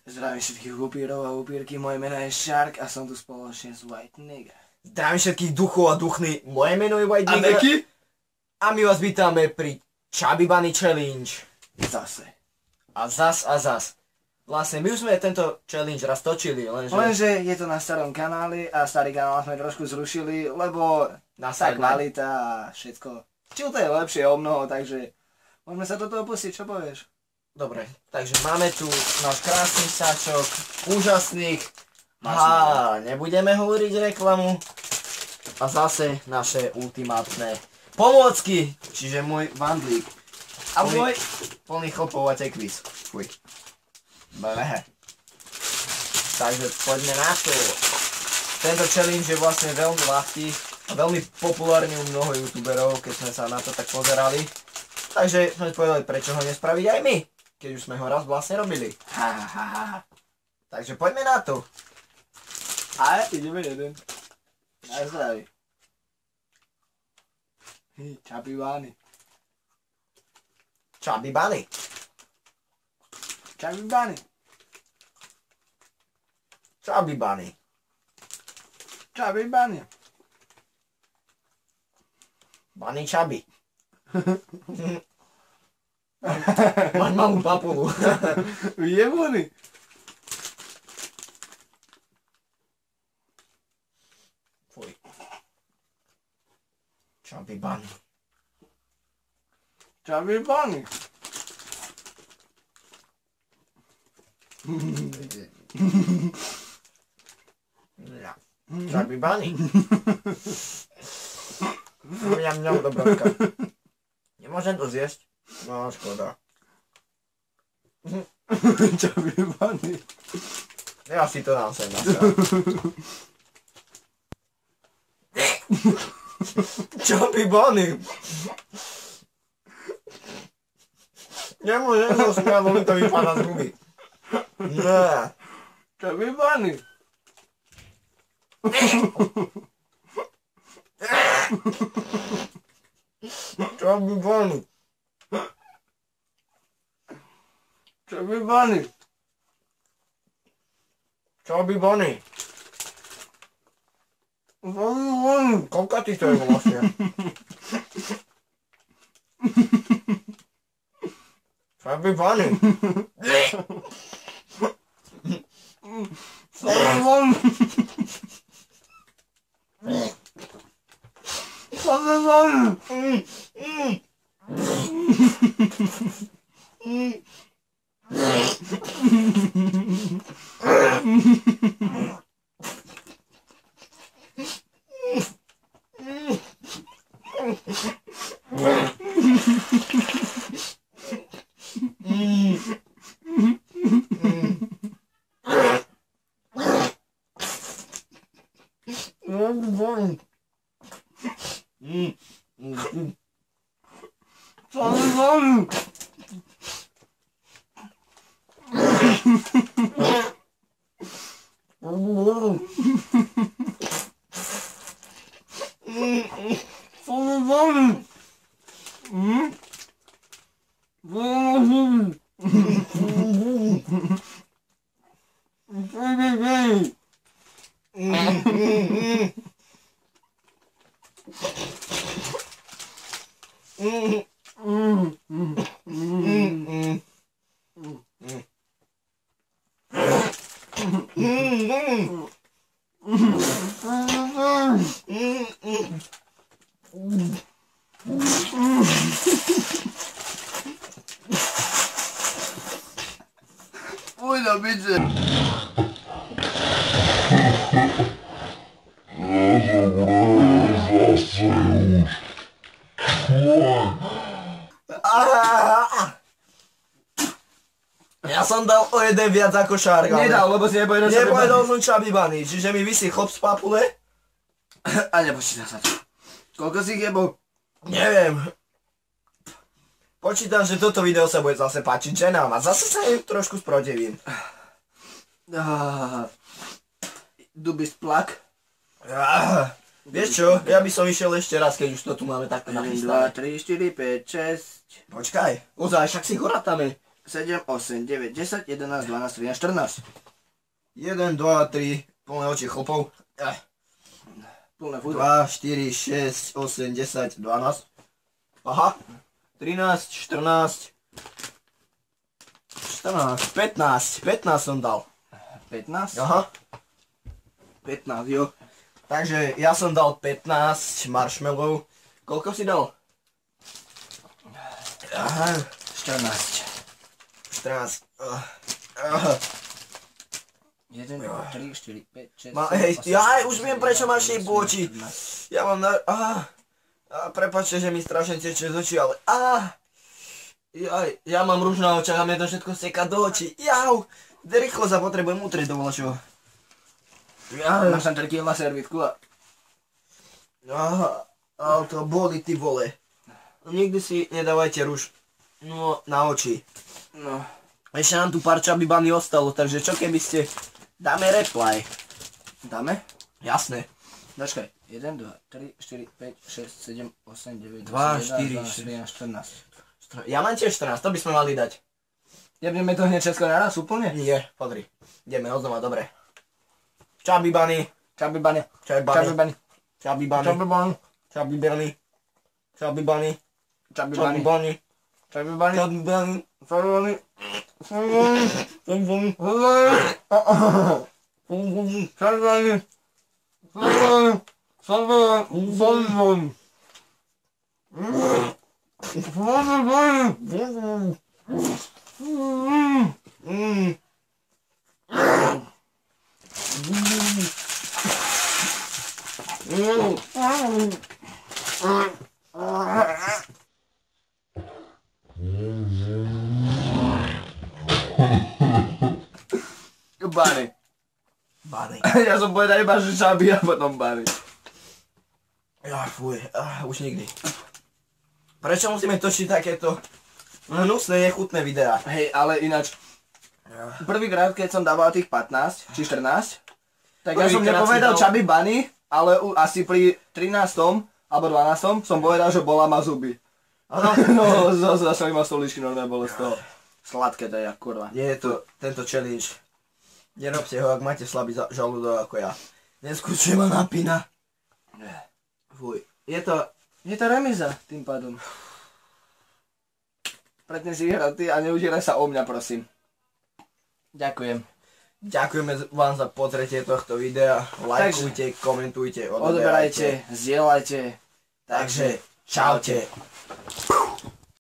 Zdravím všetkých upírov a upírky, moje meno je Shark a som tu spoločne s White Nigga. Zdravím všetkých duchov a duchny, moje meno je White A Nigga. Becky? A my vás vítame pri Chubby Bunny Challenge. Zase. A zas. Vlastne my už sme tento challenge raz točili, Lenže je to na starom kanáli a starý kanál sme trošku zrušili, lebo tá kvalita a všetko. Čiže to je lepšie o mnoho, takže môžeme sa do toho pustiť, čo povieš? Dobre, takže máme tu náš krásny sáčok, úžasných. Nebudeme hovoriť reklamu. A zase naše ultimátne pomôcky, čiže môj vandlík. A môj plný chlpov a tekvíc. Fuj. Blehe. Takže poďme na to. Tento challenge je vlastne veľmi ľahký a veľmi populárny u mnoho youtuberov, keď sme sa na to tak pozerali. Takže sme povedali, prečo ho nespraviť aj my, keď už sme ho raz vlastne robili. Takže poďme na to. A ideme jeden. Na zdraví. Chubby Bunny. Chubby Bunny. Chubby Bunny. Chubby Bunny. Chubby Bunny. Bunny Chubby. Máš malú papulu. Jebony. Fuj. Chubby Bunny. Chubby Bunny. Chubby Bunny. Mňam, dobrotka. Nemôžem to zjesť? No, škoda. Chubby Bunny. Ja si to dám sem nasrať. Chubby Bunny. Nemôžem to smiať, lebo mi to vypadá z huby. Ne. Chubby Bunny. Chubby Bunny. Chubby Bunny. Chubby Bunny. Chubby Bunny. Koľko ty to je vlastne? Chubby Bunny. Chubby Bunny. Chubby Bunny. Uj, na bicie. Ja som dal o jeden viac ako Shark, ale Nedal, lebo si nepovedal, že nepovedal som Chubby Bunny, čiže mi visí chlop z papule. A nepočíta sa to. Koľko si ich jebol? Neviem. Počítam, že toto video sa bude zase páčiť ženám a zase sa im trošku sprotevím. Dubist plak. Vieš čo, ja by som išiel ešte raz, keď už to tu máme takto 1, 2, nachystané. 3, 4, 5, 6. Počkaj, ozaj, však si ho rátame. 7, 8, 9, 10, 11, 12, 13, 14. 1, 2, 3, plné oči chlpov. Plné fúze. 2, 4, 6, 8, 10, 12. Aha. 13, 14. 14, 15. 15 som dal. 15? Aha. 15, jo. Takže ja som dal 15 marshmallow. Koľko si dal? Aha. 14. 14. 1, 2, 3, 4, 5, 6, Hej, 7, 8, ja už viem, prečo máš šípu oči. 14. Ja mám na... Prepáčte, že mi strašne tečie z očí, ale... Ja mám rúž na očach a mne to všetko steká do očí. Jau! Rýchlo sa potrebujem utrieť do voľačoho. Máš tam tequila servitku a... Ale to boli, ty vole. Nikdy si nedávajte rúž na oči. No. Ešte nám tu pár Chubby Bunny ostalo, takže čo keby ste... Dáme reply. Dáme? Jasné. Počkaj. 1, 2, 3, 4, 5, 6, 7, 8, 9, 10, 2, 4, 11, 12, 13, 14. Ja mám tiež 14, to by sme mali dať. Jebneme to hneď všetko naraz úplne? Nie, podri. Ideme od znova, dobre. Chubby Bunny. Chubby Bunny. Chubby Chubby Bunny. Bunny. Chubby Bunny. Chubby Bunny. Chubby Bunny. Chubby Bunny. Chubby Chubby Bunny. Bunny. Chubby Bunny. Chubby Bunny. Chubby Bunny. Chubby Bunny. Chubby Bunny. Chubby Bunny. Bunny. Bunny. Ja som povedal iba, že Chubby a potom Bunny. Ja, fuj, už nikdy. Prečo musíme točiť takéto hnusné, nechutné videá? Hej, ale ináč, prvýkrát, keď som dával tých 15 či 14, tak ja som Prvýkrát nepovedal si dal- Chubby Bunny, ale asi pri 13. alebo 12. som povedal, že bola ma zuby. Áno. No, zašli ma stoličky, normálne bolo z toho sladké, to je jak kurva. Nie je to tento challenge. Nerobte ho, ak máte slabý žalúdok ako ja. Neskúšaj ma napína. Fuj. Je to remiza, tým pádom. Predtým si vyhral ty a neužíraj sa o mňa, prosím. Ďakujem. Ďakujeme vám za pozretie tohto videa. Lajkujte, komentujte, odoberajte. Odoberajte, zdieľajte. Takže čaute.